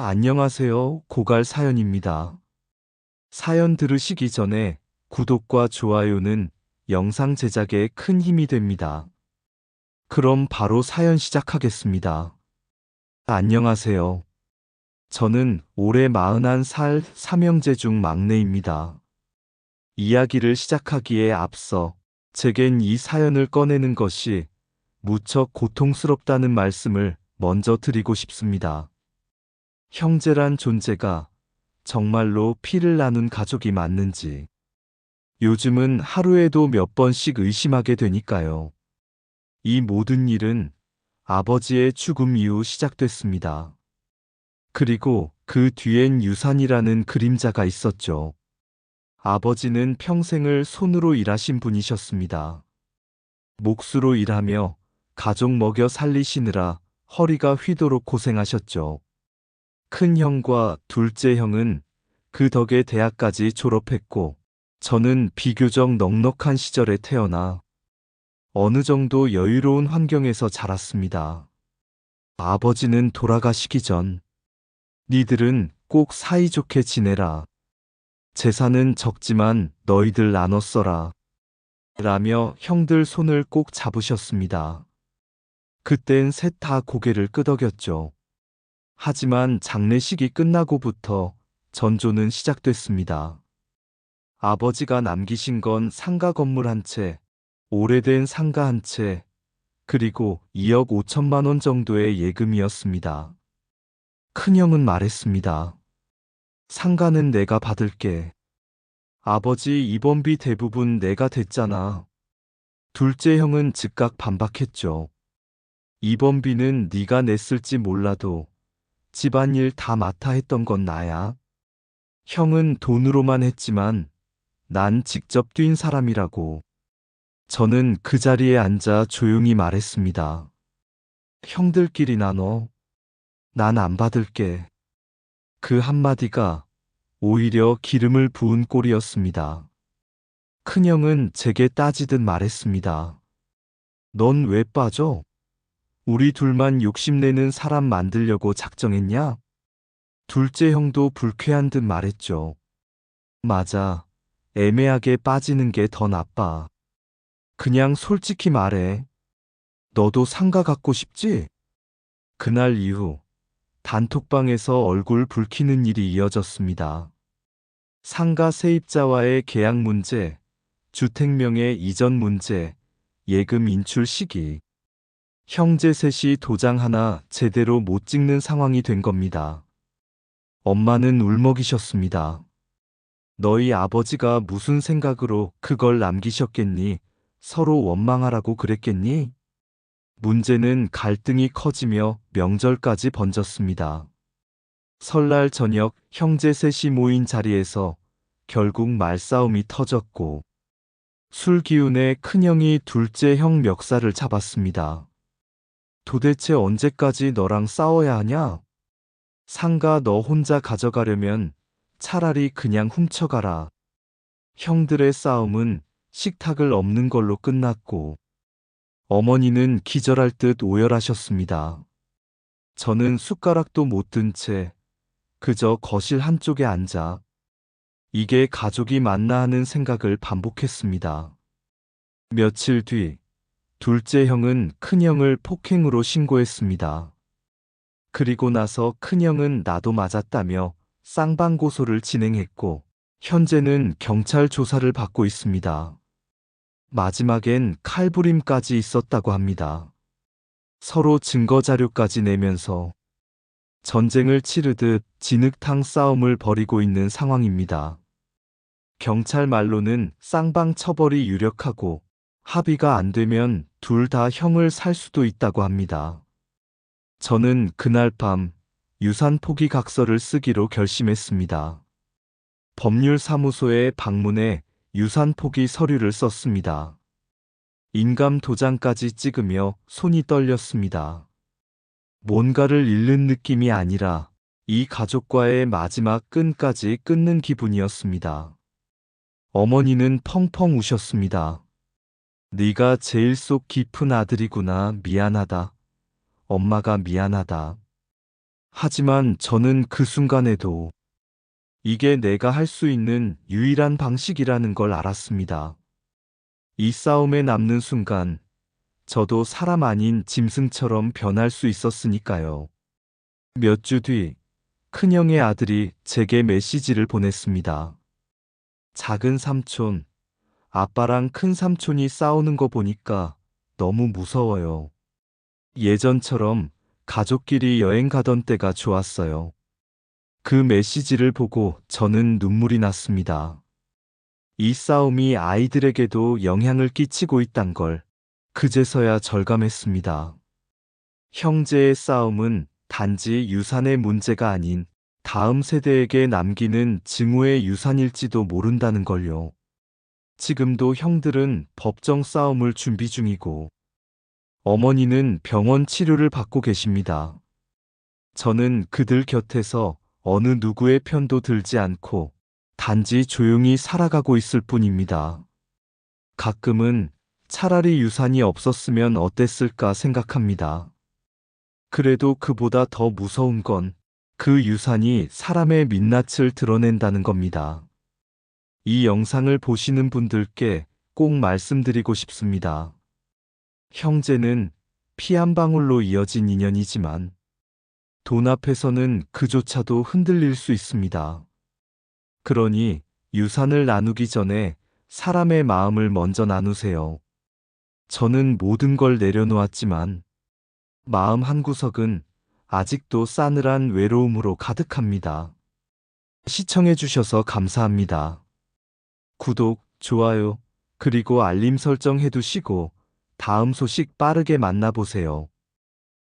안녕하세요. 고갈 사연입니다. 사연 들으시기 전에 구독과 좋아요는 영상 제작에 큰 힘이 됩니다. 그럼 바로 사연 시작하겠습니다. 안녕하세요. 저는 올해 41살 삼형제 중 막내입니다. 이야기를 시작하기에 앞서 제겐 이 사연을 꺼내는 것이 무척 고통스럽다는 말씀을 먼저 드리고 싶습니다. 형제란 존재가 정말로 피를 나눈 가족이 맞는지 요즘은 하루에도 몇 번씩 의심하게 되니까요. 이 모든 일은 아버지의 죽음 이후 시작됐습니다. 그리고 그 뒤엔 유산이라는 그림자가 있었죠. 아버지는 평생을 손으로 일하신 분이셨습니다. 몫으로 일하며 가족 먹여 살리시느라 허리가 휘도록 고생하셨죠. 큰 형과 둘째 형은 그 덕에 대학까지 졸업했고, 저는 비교적 넉넉한 시절에 태어나 어느 정도 여유로운 환경에서 자랐습니다. 아버지는 돌아가시기 전, 니들은 꼭 사이좋게 지내라. 재산은 적지만 너희들 나눠 써라. 라며 형들 손을 꼭 잡으셨습니다. 그땐 셋 다 고개를 끄덕였죠. 하지만 장례식이 끝나고부터 전조는 시작됐습니다. 아버지가 남기신 건 상가 건물 한 채, 오래된 상가 한 채, 그리고 2억 5천만 원 정도의 예금이었습니다. 큰형은 말했습니다. 상가는 내가 받을게. 아버지 입원비 대부분 내가 댔잖아. 둘째 형은 즉각 반박했죠. 입원비는 네가 냈을지 몰라도 집안일 다 맡아 했던 건 나야. 형은 돈으로만 했지만 난 직접 뛴 사람이라고. 저는 그 자리에 앉아 조용히 말했습니다. 형들끼리 나눠. 난 안 받을게. 그 한마디가 오히려 기름을 부은 꼴이었습니다. 큰형은 제게 따지듯 말했습니다. 넌 왜 빠져? 우리 둘만 욕심내는 사람 만들려고 작정했냐? 둘째 형도 불쾌한 듯 말했죠. 맞아. 애매하게 빠지는 게 더 나빠. 그냥 솔직히 말해. 너도 상가 갖고 싶지? 그날 이후 단톡방에서 얼굴 붉히는 일이 이어졌습니다. 상가 세입자와의 계약 문제, 주택명의 이전 문제, 예금 인출 시기. 형제 셋이 도장 하나 제대로 못 찍는 상황이 된 겁니다. 엄마는 울먹이셨습니다. 너희 아버지가 무슨 생각으로 그걸 남기셨겠니? 서로 원망하라고 그랬겠니? 문제는 갈등이 커지며 명절까지 번졌습니다. 설날 저녁 형제 셋이 모인 자리에서 결국 말싸움이 터졌고, 술 기운에 큰형이 둘째 형 멱살을 잡았습니다. 도대체 언제까지 너랑 싸워야 하냐? 상가 너 혼자 가져가려면 차라리 그냥 훔쳐가라. 형들의 싸움은 식탁을 엎는 걸로 끝났고, 어머니는 기절할 듯 오열하셨습니다. 저는 숟가락도 못 든 채 그저 거실 한쪽에 앉아 이게 가족이 맞나 하는 생각을 반복했습니다. 며칠 뒤 둘째 형은 큰형을 폭행으로 신고했습니다. 그리고 나서 큰형은 나도 맞았다며 쌍방고소를 진행했고, 현재는 경찰 조사를 받고 있습니다. 마지막엔 칼부림까지 있었다고 합니다. 서로 증거 자료까지 내면서 전쟁을 치르듯 진흙탕 싸움을 벌이고 있는 상황입니다. 경찰 말로는 쌍방 처벌이 유력하고 합의가 안 되면 둘 다 형을 살 수도 있다고 합니다. 저는 그날 밤 유산 포기 각서를 쓰기로 결심했습니다. 법률사무소에 방문해 유산 포기 서류를 썼습니다. 인감 도장까지 찍으며 손이 떨렸습니다. 뭔가를 잃는 느낌이 아니라 이 가족과의 마지막 끈까지 끊는 기분이었습니다. 어머니는 펑펑 우셨습니다. 네가 제일 속 깊은 아들이구나. 미안하다. 엄마가 미안하다. 하지만 저는 그 순간에도 이게 내가 할 수 있는 유일한 방식이라는 걸 알았습니다. 이 싸움에 남는 순간 저도 사람 아닌 짐승처럼 변할 수 있었으니까요. 몇 주 뒤 큰형의 아들이 제게 메시지를 보냈습니다. 작은 삼촌, 아빠랑 큰 삼촌이 싸우는 거 보니까 너무 무서워요. 예전처럼 가족끼리 여행 가던 때가 좋았어요. 그 메시지를 보고 저는 눈물이 났습니다. 이 싸움이 아이들에게도 영향을 끼치고 있단 걸 그제서야 절감했습니다. 형제의 싸움은 단지 유산의 문제가 아닌 다음 세대에게 남기는 증오의 유산일지도 모른다는 걸요. 지금도 형들은 법정 싸움을 준비 중이고 어머니는 병원 치료를 받고 계십니다. 저는 그들 곁에서 어느 누구의 편도 들지 않고 단지 조용히 살아가고 있을 뿐입니다. 가끔은 차라리 유산이 없었으면 어땠을까 생각합니다. 그래도 그보다 더 무서운 건 그 유산이 사람의 민낯을 드러낸다는 겁니다. 이 영상을 보시는 분들께 꼭 말씀드리고 싶습니다. 형제는 피 한 방울로 이어진 인연이지만 돈 앞에서는 그조차도 흔들릴 수 있습니다. 그러니 유산을 나누기 전에 사람의 마음을 먼저 나누세요. 저는 모든 걸 내려놓았지만 마음 한구석은 아직도 싸늘한 외로움으로 가득합니다. 시청해주셔서 감사합니다. 구독, 좋아요, 그리고 알림 설정 해두시고 다음 소식 빠르게 만나보세요.